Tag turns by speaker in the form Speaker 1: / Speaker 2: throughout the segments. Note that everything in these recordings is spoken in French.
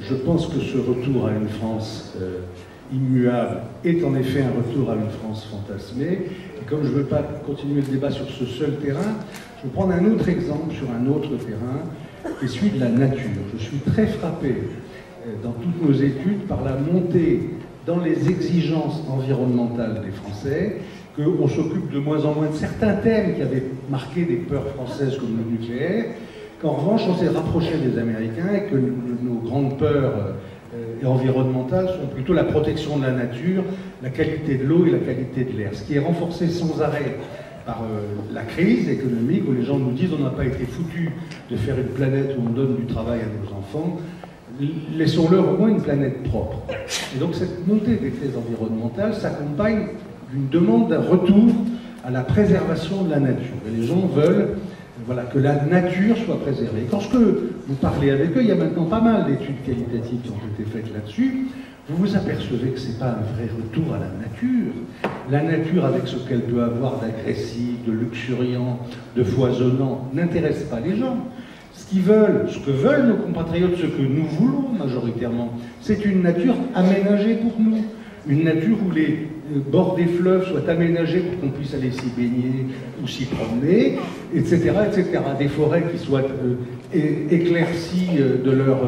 Speaker 1: je pense que ce retour à une France immuable est en effet un retour à une France fantasmée. Et comme je ne veux pas continuer le débat sur ce seul terrain, je vais prendre un autre exemple sur un autre terrain, qui est celui de la nature. Je suis très frappé dans toutes nos études par la montée dans les exigences environnementales des Français, qu'on s'occupe de moins en moins de certains thèmes qui avaient marqué des peurs françaises comme le nucléaire, qu'en revanche on s'est rapproché des Américains et que nos grandes peurs environnementales sont plutôt la protection de la nature, la qualité de l'eau et la qualité de l'air, ce qui est renforcé sans arrêt par la crise économique où les gens nous disent on n'a pas été foutus de faire une planète où on donne du travail à nos enfants, laissons-leur au moins une planète propre. Et donc cette montée des crises environnementales s'accompagne d'une demande d'un retour à la préservation de la nature. Et les gens veulent que la nature soit préservée. Et lorsque vous parlez avec eux, il y a maintenant pas mal d'études qualitatives qui ont été faites là-dessus, vous vous apercevez que ce n'est pas un vrai retour à la nature. La nature, avec ce qu'elle peut avoir d'agressif, de luxuriant, de foisonnant, n'intéresse pas les gens. Ce que veulent nos compatriotes, ce que nous voulons majoritairement, c'est une nature aménagée pour nous. Une nature où les bords des fleuves soient aménagés pour qu'on puisse aller s'y baigner ou s'y promener, etc., etc. Des forêts qui soient éclaircies de leurs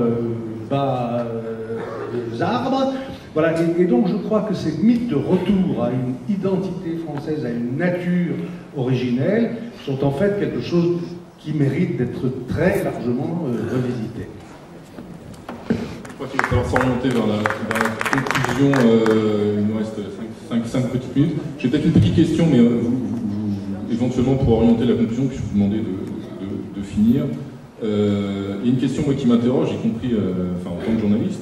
Speaker 1: bas arbres. Voilà. Et donc je crois que ces mythes de retour à une identité française, à une nature originelle, sont en fait quelque chose qui mérite d'être très largement revisité.
Speaker 2: Je crois qu'il va falloir s'orienter vers la conclusion. Il nous reste 5 petites minutes. J'ai peut-être une petite question, mais éventuellement pour orienter la conclusion, puis je vous demander de finir. Il y a une question moi, qui m'interroge, y compris en tant que journaliste.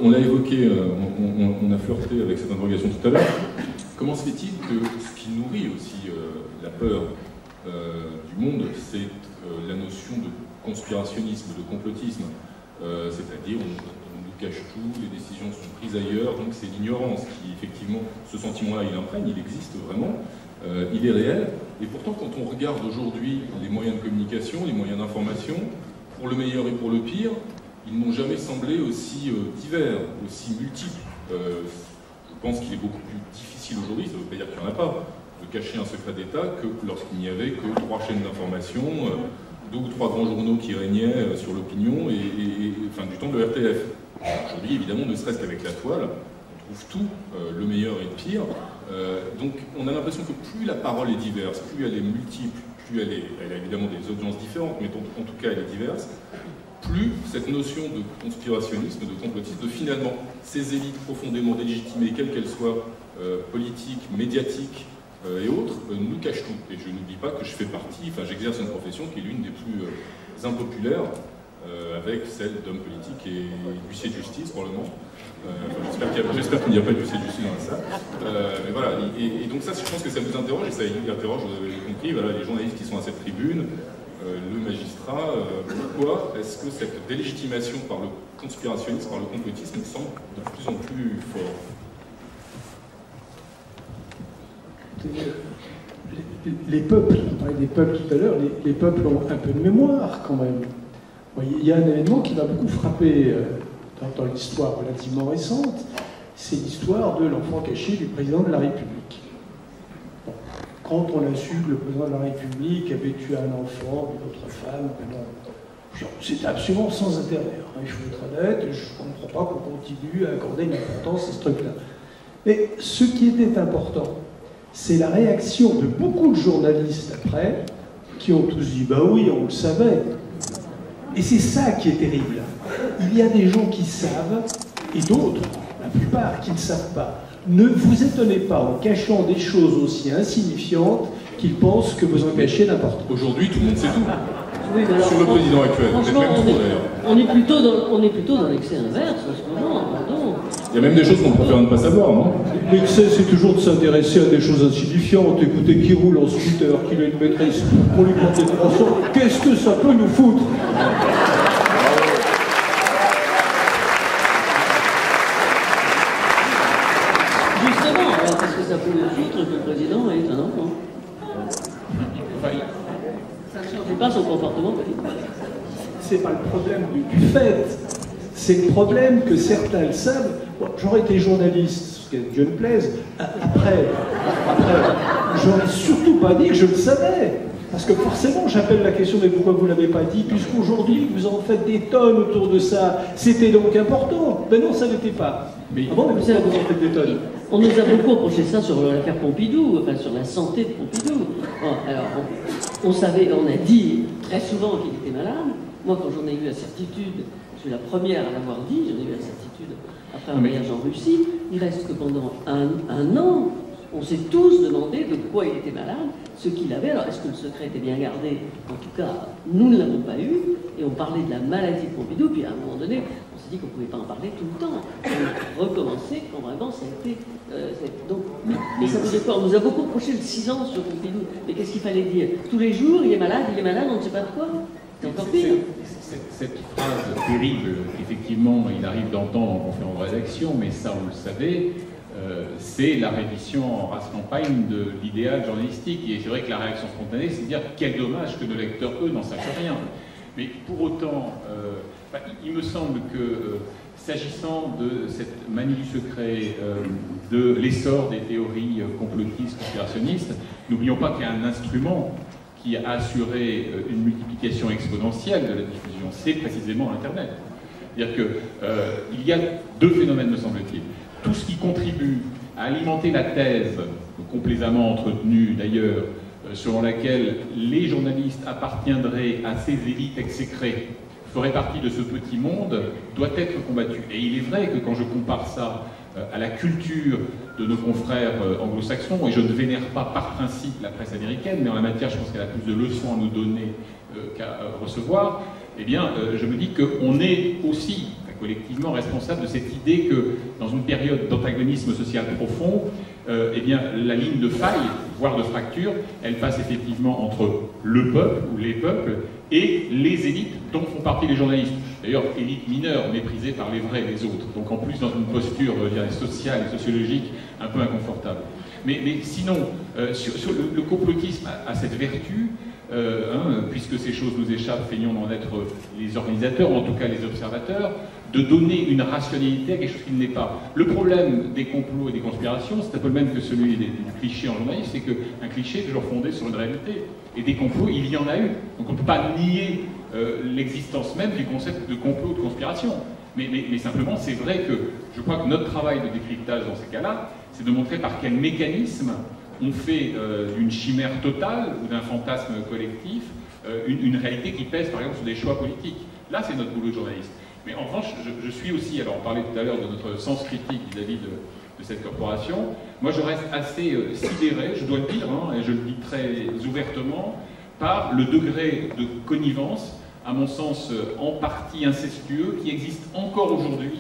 Speaker 2: On l'a évoqué, on a flirté avec cette interrogation tout à l'heure. Comment se fait-il que ce qui nourrit aussi la peur du monde, c'est la notion de conspirationnisme, de complotisme, c'est-à-dire on nous cache tout, les décisions sont prises ailleurs, donc c'est l'ignorance qui, effectivement, ce sentiment-là, il imprègne, il existe vraiment, il est réel, et pourtant quand on regarde aujourd'hui les moyens de communication, les moyens d'information, pour le meilleur et pour le pire, ils n'ont jamais semblé aussi divers, aussi multiples. Je pense qu'il est beaucoup plus difficile aujourd'hui, ça ne veut pas dire qu'il n'y en a pas, de cacher un secret d'État que lorsqu'il n'y avait que 3 chaînes d'information, 2 ou 3 grands journaux qui régnaient sur l'opinion et du temps de l'RTF. Aujourd'hui, évidemment, ne serait-ce qu'avec la toile, on trouve tout, le meilleur et le pire. Donc on a l'impression que plus la parole est diverse, plus elle est multiple, plus elle a évidemment des audiences différentes, mais en tout cas elle est diverse, plus cette notion de conspirationnisme, de complotisme, de finalement ces élites profondément délégitimées, quelles qu'elles soient, politiques, médiatiques, et autres, nous cachent tout. Et je n'oublie pas que je fais partie, j'exerce une profession qui est l'une des plus impopulaires, avec celle d'homme politique et d'huissier de justice, probablement. J'espère qu'il n'y a pas d'huissier de justice dans la salle. Mais voilà, et donc ça, je pense que ça nous interroge, et ça interroge, vous avez compris, voilà, les journalistes qui sont à cette tribune, le magistrat, pourquoi est-ce que cette délégitimation par le conspirationnisme, par le complotisme, semble de plus en plus fort?
Speaker 3: Les peuples, on parlait des peuples tout à l'heure, les peuples ont un peu de mémoire quand même. Il y a un événement qui m'a beaucoup frappé dans l'histoire relativement récente, c'est l'histoire de l'enfant caché du président de la République. Bon, quand on a su que le président de la République avait tué un enfant, une autre femme, c'était absolument sans intérêt. Il faut être honnête, je ne comprends pas qu'on continue à accorder une importance à ce truc-là. Mais ce qui était important, c'est la réaction de beaucoup de journalistes après, qui ont tous dit « bah oui, on le savait ». Et c'est ça qui est terrible. Il y a des gens qui savent, et d'autres, la plupart, qui ne savent pas. Ne vous étonnez pas en cachant des choses aussi insignifiantes qu'ils pensent que vous en cachez n'importe quoi.
Speaker 2: Aujourd'hui, tout le monde sait tout.
Speaker 4: Oui, alors,
Speaker 2: sur le président actuel.
Speaker 4: Franchement, on est plutôt dans l'excès inverse en ce moment, pardon.
Speaker 2: Il y a même des choses qu'on préfère ne pas savoir, non?
Speaker 3: L'excès, c'est toujours de s'intéresser à des choses insignifiantes. Écoutez, qui roule en scooter, qui a une maîtrise, on lui prend des 300, qu'est-ce que ça peut nous foutre?
Speaker 4: Justement, alors qu'est-ce que ça peut nous foutre que le président est un enfant? Ça ne change pas son comportement politique.
Speaker 3: C'est pas le problème du fait. c'est le problème que certains le savent. Bon, j'aurais été journaliste, ce qui Dieu me plaise. Après, j'aurais surtout pas dit que je le savais. Parce que forcément, j'appelle la question, mais pourquoi vous ne l'avez pas dit? Puisqu'aujourd'hui, vous en faites des tonnes autour de ça. C'était donc important. Ben non, ça n'était pas.
Speaker 4: Mais ah bon, mais pourquoi vous en faites des tonnes? On nous a beaucoup reproché ça sur l'affaire Pompidou, enfin sur la santé de Pompidou. Bon, alors, on savait, on a dit très souvent qu'il était malade. Moi, quand j'en ai eu la certitude, je suis la première à l'avoir dit, j'en ai eu la certitude après un voyage en Russie. Il reste que pendant un an, on s'est tous demandé de quoi il était malade, ce qu'il avait. Alors, est-ce que le secret était bien gardé? En tout cas, nous ne l'avons pas eu. Et on parlait de la maladie de Pompidou, puis à un moment donné, on s'est dit qu'on ne pouvait pas en parler tout le temps. On a recommencé quand vraiment ça a été... donc, mais ça faisait quoi? On nous a beaucoup reproché le silence sur Pompidou. Mais qu'est-ce qu'il fallait dire? Tous les jours, il est malade, on ne sait pas de quoi. C'est encore pire.
Speaker 5: Cette phrase terrible, effectivement, il arrive d'entendre en conférence de rédaction, mais ça, vous le savez, c'est la réédition en race campagne de l'idéal journalistique. Et c'est vrai que la réaction spontanée, c'est de dire quel dommage que nos lecteurs, eux, n'en sachent rien. Mais pour autant, il me semble que, s'agissant de cette manie du secret, de l'essor des théories complotistes, conspirationnistes, n'oublions pas qu'il y a un instrument qui a assuré une multiplication exponentielle de la diffusion, c'est précisément Internet. C'est-à-dire qu'il y a deux phénomènes, me semble-t-il. Tout ce qui contribue à alimenter la thèse, complaisamment entretenue d'ailleurs, selon laquelle les journalistes appartiendraient à ces élites exécrées, feraient partie de ce petit monde, doit être combattu. Et il est vrai que quand je compare ça à la culture de nos confrères anglo-saxons, et je ne vénère pas par principe la presse américaine, mais en la matière, je pense qu'elle a plus de leçons à nous donner qu'à recevoir, eh bien, je me dis qu'on est aussi collectivement responsable de cette idée que, dans une période d'antagonisme social profond, eh bien, la ligne de faille, voire de fracture, elle passe effectivement entre le peuple, ou les peuples, et les élites dont font partie les journalistes. D'ailleurs, élites mineures, méprisées par les vrais et les autres. Donc en plus dans une posture sociale et sociologique un peu inconfortable. Mais sinon, sur le complotisme a cette vertu, puisque ces choses nous échappent, feignons d'en être les organisateurs, ou en tout cas les observateurs, de donner une rationalité à quelque chose qui ne l'est pas. Le problème des complots et des conspirations, c'est un peu le même que celui du cliché en journalisme, c'est qu'un cliché est toujours fondé sur une réalité. Et des complots, il y en a eu. Donc on ne peut pas nier l'existence même du concept de complot ou de conspiration. Mais simplement, c'est vrai que je crois que notre travail de décryptage dans ces cas-là, c'est de montrer par quel mécanisme on fait d'une chimère totale ou d'un fantasme collectif une réalité qui pèse par exemple sur des choix politiques. Là, c'est notre boulot de journaliste. Mais en revanche, je suis aussi, alors on parlait tout à l'heure de notre sens critique vis-à-vis de cette corporation, moi je reste assez sidéré, je dois le dire, et je le dis très ouvertement, par le degré de connivence, à mon sens en partie incestueux, qui existe encore aujourd'hui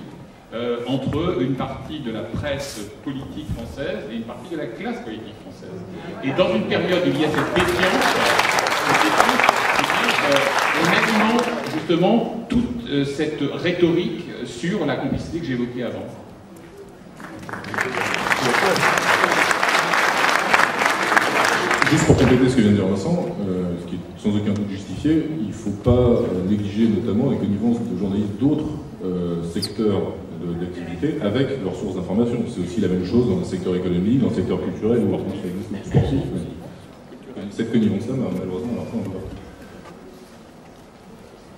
Speaker 5: entre une partie de la presse politique française et une partie de la classe politique française. Et dans une période où il y a cette défiance, on alimente justement toute cette rhétorique sur la complicité que j'évoquais avant.
Speaker 2: Juste pour compléter ce que vient de dire Vincent, ce qui est sans aucun doute justifié, il ne faut pas négliger notamment les connivences de journalistes d'autres secteurs d'activité avec leurs sources d'information. C'est aussi la même chose dans le secteur économique, dans le secteur culturel ou sportif. Cette connivence-là, malheureusement, on l'a pas encore.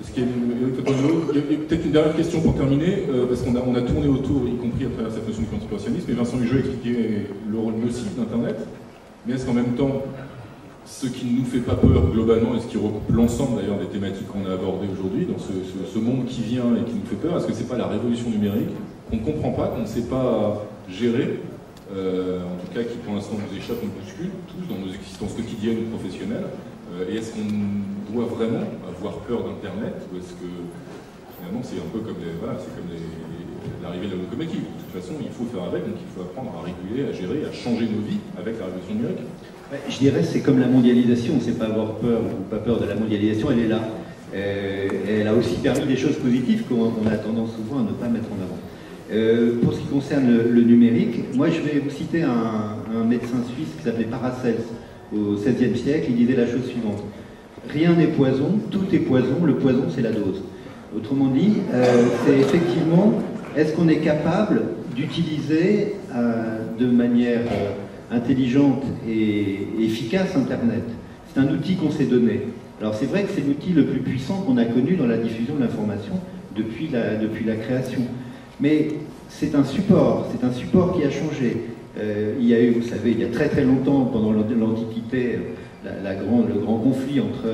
Speaker 2: Est-ce qu'il y a peut-être une dernière question pour terminer, parce qu'on a tourné autour, y compris à travers cette notion de conspirationnisme, et Vincent Hugeux expliquait le rôle nocif d'Internet, mais est-ce qu'en même temps, ce qui ne nous fait pas peur globalement, et ce qui recoupe l'ensemble d'ailleurs des thématiques qu'on a abordées aujourd'hui, dans ce monde qui vient et qui nous fait peur, est-ce que c'est pas la révolution numérique qu'on ne comprend pas, qu'on ne sait pas gérer, en tout cas qui pour l'instant nous échappe, nous bouscule, tous dans nos existences quotidiennes ou professionnelles, et est-ce qu'on doit vraiment avoir peur d'Internet, ou est-ce que finalement c'est un peu comme l'arrivée de la locomotive. De toute façon, il faut faire avec, donc il faut apprendre à réguler, à gérer, à changer nos vies avec la révolution numérique.
Speaker 6: Je dirais c'est comme la mondialisation, on ne sait pas avoir peur ou pas peur de la mondialisation, elle est là. Elle a aussi permis des choses positives qu'on a tendance souvent à ne pas mettre en avant. Pour ce qui concerne le numérique, moi je vais vous citer un médecin suisse qui s'appelait Paracelse au XVIe siècle. Il disait la chose suivante: rien n'est poison, tout est poison, le poison c'est la dose. Autrement dit, c'est effectivement, est-ce qu'on est capable d'utiliser de manière intelligente et efficace Internet? C'est un outil qu'on s'est donné. Alors c'est vrai que c'est l'outil le plus puissant qu'on a connu dans la diffusion de l'information depuis la création. Mais c'est un support qui a changé. Il y a eu, vous savez, il y a très très longtemps, pendant l'Antiquité, le grand conflit entre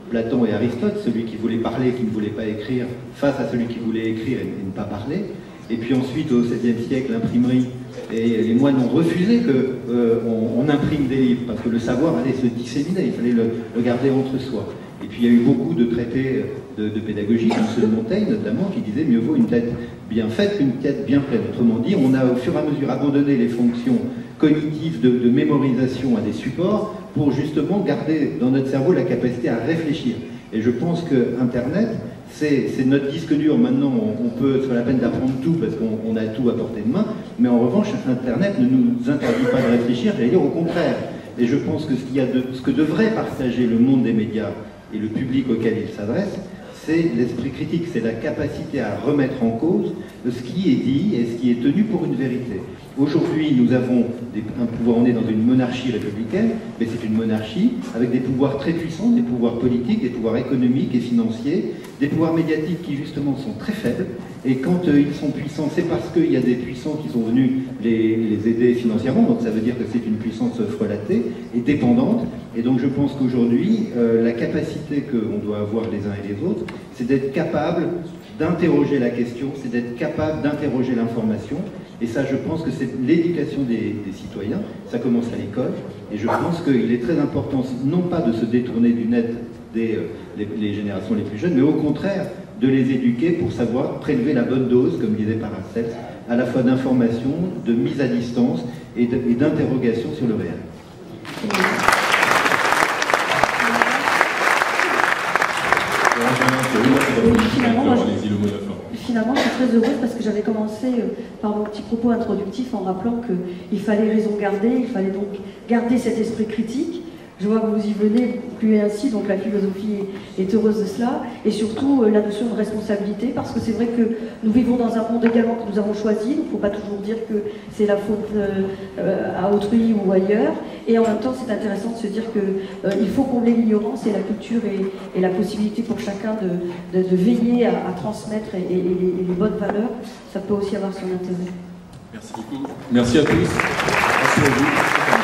Speaker 6: Platon et Aristote, celui qui voulait parler et qui ne voulait pas écrire, face à celui qui voulait écrire et ne pas parler. Et puis ensuite, au XVIe siècle, l'imprimerie, et les moines ont refusé qu'on imprime des livres, parce que le savoir allait se disséminer, il fallait le garder entre soi. Et puis il y a eu beaucoup de traités de pédagogie, comme ceux de Montaigne notamment, qui disaient mieux vaut une tête bien faite qu'une tête bien pleine. Autrement dit, on a au fur et à mesure abandonné les fonctions cognitives de mémorisation à des supports pour justement garder dans notre cerveau la capacité à réfléchir. Et je pense que Internet, c'est notre disque dur. Maintenant, on peut, c'est pas la peine d'apprendre tout parce qu'on a tout à portée de main, mais en revanche, Internet ne nous interdit pas de réfléchir, j'allais dire au contraire. Et je pense que ce que devrait partager le monde des médias et le public auquel il s'adresse, c'est l'esprit critique, c'est la capacité à remettre en cause ce qui est dit et ce qui est tenu pour une vérité. Aujourd'hui, nous avons un pouvoir, on est dans une monarchie républicaine, mais c'est une monarchie avec des pouvoirs très puissants, des pouvoirs politiques, des pouvoirs économiques et financiers, des pouvoirs médiatiques qui justement sont très faibles, et quand ils sont puissants, c'est parce qu'il y a des puissants qui sont venus les aider financièrement, donc ça veut dire que c'est une puissance frelatée et dépendante, et donc je pense qu'aujourd'hui, la capacité qu'on doit avoir les uns et les autres, c'est d'être capable d'interroger la question, c'est d'être capable d'interroger l'information, et ça je pense que c'est l'éducation des citoyens, ça commence à l'école, et je pense qu'il est très important non pas de se détourner du net les générations les plus jeunes, mais au contraire de les éduquer pour savoir prélever la bonne dose, comme disait Paracelse, à la fois d'information, de mise à distance et d'interrogation sur le réel.
Speaker 7: Finalement, je suis très heureuse parce que j'avais commencé par mon petit propos introductif en rappelant qu'il fallait raison garder, il fallait donc garder cet esprit critique. Je vois que vous y venez plus ainsi, donc la philosophie est heureuse de cela, et surtout la notion de responsabilité, parce que c'est vrai que nous vivons dans un monde également que nous avons choisi, il ne faut pas toujours dire que c'est la faute à autrui ou ailleurs, et en même temps c'est intéressant de se dire qu'il faut combler l'ignorance et la culture et la possibilité pour chacun de veiller à transmettre et les bonnes valeurs, ça peut aussi avoir son intérêt.
Speaker 2: Merci beaucoup. Merci à tous. Merci à vous.